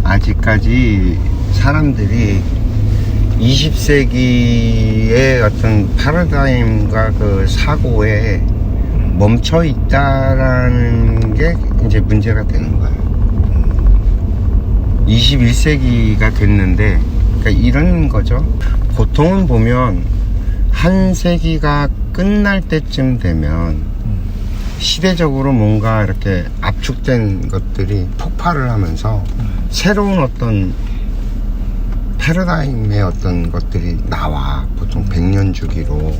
아직까지 사람들이 20세기의 어떤 패러다임과 그 사고에 멈춰 있다라는 게 이제 문제가 되는 거예요. 21세기가 됐는데, 그러니까 이런 거죠. 보통은 보면 한 세기가 끝날 때쯤 되면 시대적으로 뭔가 이렇게 압축된 것들이 폭발을 하면서 새로운 어떤 패러다임의 어떤 것들이 나와. 보통 100년 주기로.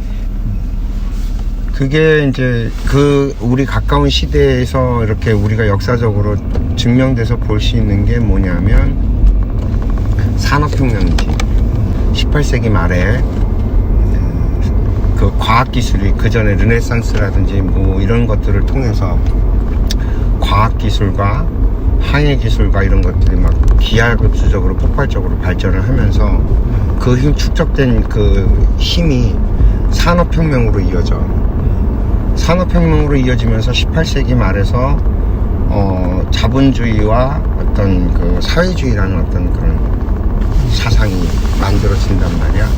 그게 이제 우리 가까운 시대에서 이렇게 우리가 역사적으로 증명돼서 볼 수 있는 게 뭐냐면 산업혁명이지. 18세기 말에 그 과학기술이 그 전에 르네상스라든지 뭐 이런 것들을 통해서 과학기술과 항해기술과 이런 것들이 막 기하급수적으로 폭발적으로 발전을 하면서 그 힘 축적된 그 힘이 산업혁명으로 이어져. 산업혁명으로 이어지면서 18세기 말에서 자본주의와 어떤 그 사회주의라는 어떤 그런 사상이 만들어진단 말이야.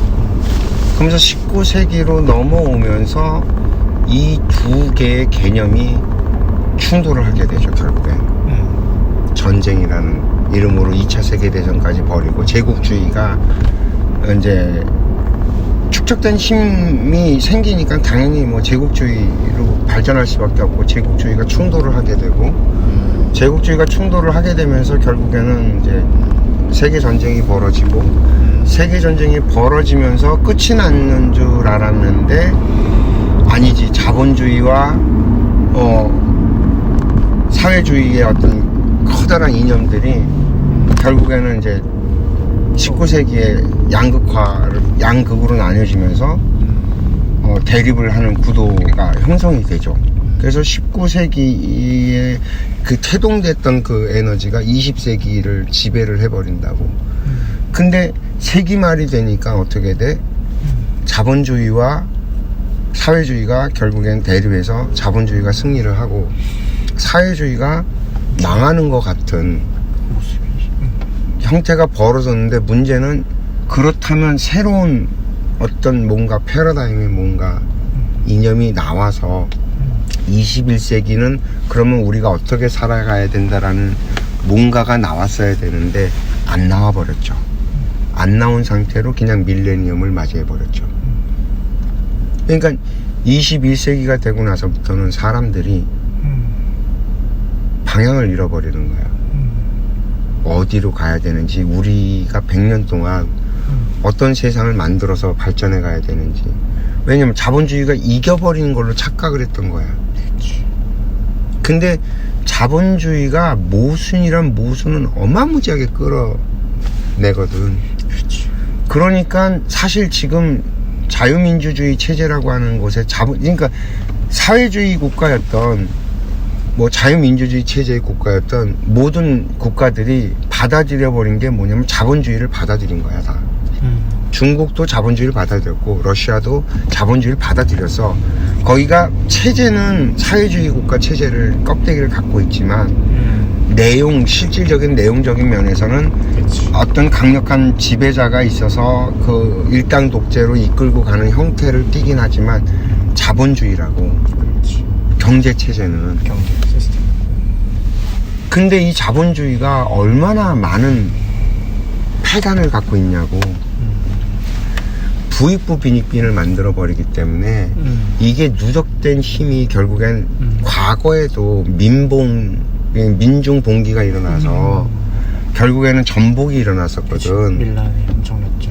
그러면서 19세기로 넘어오면서 이 두 개의 개념이 충돌을 하게 되죠, 결국엔. 전쟁이라는 이름으로 2차 세계대전까지 벌이고, 제국주의가 이제 축적된 힘이 생기니까 당연히 뭐 제국주의로 발전할 수밖에 없고, 제국주의가 충돌을 하게 되고, 제국주의가 충돌을 하게 되면서 결국에는 이제 세계전쟁이 벌어지고, 세계전쟁이 벌어지면서 끝이 나는 줄 알았는데 아니지. 자본주의와 사회주의의 어떤 커다란 이념들이 결국에는 이제 19세기에 양극으로 나뉘어지면서 대립을 하는 구도가 형성이 되죠. 그래서 19세기에 그 태동됐던 그 에너지가 20세기를 지배를 해버린다고. 근데 세기 말이 되니까 어떻게 돼? 자본주의와 사회주의가 결국엔 대립해서 자본주의가 승리를 하고 사회주의가 망하는 것 같은 형태가 벌어졌는데, 문제는 그렇다면 새로운 어떤 뭔가 패러다임의 뭔가 이념이 나와서 21세기는 그러면 우리가 어떻게 살아가야 된다라는 뭔가가 나왔어야 되는데 안 나와버렸죠. 안 나온 상태로 그냥 밀레니엄을 맞이해버렸죠. 그러니까 21세기가 되고 나서부터는 사람들이 방향을 잃어버리는 거야. 어디로 가야 되는지, 우리가 100년 동안 어떤 세상을 만들어서 발전해 가야 되는지. 왜냐면 자본주의가 이겨버리는 걸로 착각을 했던 거야. 근데 자본주의가 모순이란 모순은 어마무지하게 끌어내거든. 그러니까 사실 지금 자유민주주의 체제라고 하는 곳에 그러니까 사회주의 국가였던 뭐 자유민주주의 체제의 국가였던 모든 국가들이 받아들여버린 게 뭐냐면 자본주의를 받아들인 거야, 다. 중국도 자본주의를 받아들였고 러시아도 자본주의를 받아들여서 거기가 체제는 사회주의 국가 체제를 껍데기를 갖고 있지만 실질적인 내용적인 면에서는 어떤 강력한 지배자가 있어서 그 일당 독재로 이끌고 가는 형태를 띠긴 하지만 자본주의라고. 경제 체제는. 경제 시스템. 근데 이 자본주의가 얼마나 많은 폐단을 갖고 있냐고. 부익부 빈익빈을 만들어 버리기 때문에 이게 누적된 힘이 결국엔 과거에도 민중 봉기가 일어나서 결국에는 전복이 일어났었거든. 밀란이 엄청났죠.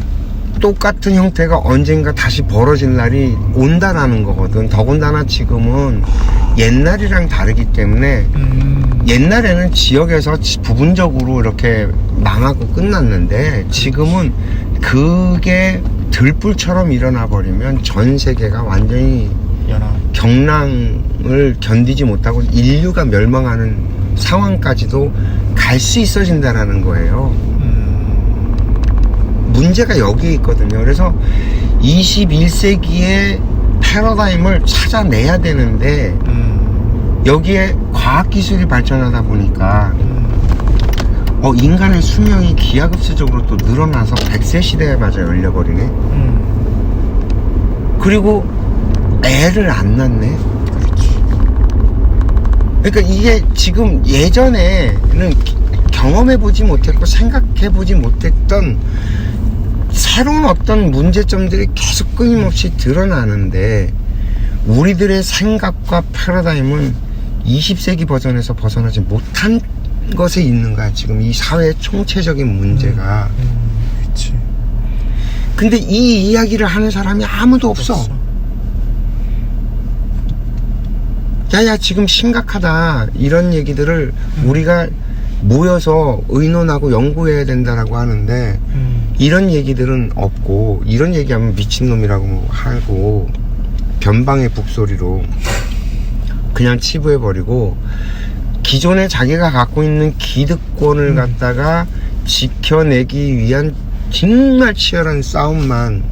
똑같은 형태가 언젠가 다시 벌어질 날이 온다라는 거거든. 더군다나 지금은 옛날이랑 다르기 때문에 옛날에는 지역에서 부분적으로 이렇게 망하고 끝났는데 지금은 그게 들불처럼 일어나 버리면 전 세계가 완전히 경랑을 견디지 못하고 인류가 멸망하는 상황까지도 갈 수 있어진다라는 거예요. 문제가 여기에 있거든요. 그래서 21세기의 패러다임을 찾아내야 되는데 여기에 과학기술이 발전하다 보니까 인간의 수명이 기하급수적으로 또 늘어나서 100세 시대에 맞아 열려버리네. 그리고 애를 안 낳네. 그렇지. 그러니까 이게 지금 예전에는 경험해보지 못했고 생각해보지 못했던 새로운 어떤 문제점들이 계속 끊임없이 드러나는데, 우리들의 생각과 패러다임은 20세기 버전에서 벗어나지 못한 것에 있는 거야, 지금 이 사회의 총체적인 문제가. 그렇지. 근데 이 이야기를 하는 사람이 아무도 없어. 야야 지금 심각하다, 이런 얘기들을 우리가 모여서 의논하고 연구해야 된다라고 하는데 이런 얘기들은 없고, 이런 얘기하면 미친놈이라고 하고 변방의 북소리로 그냥 치부해버리고, 기존에 자기가 갖고 있는 기득권을 갖다가 지켜내기 위한 정말 치열한 싸움만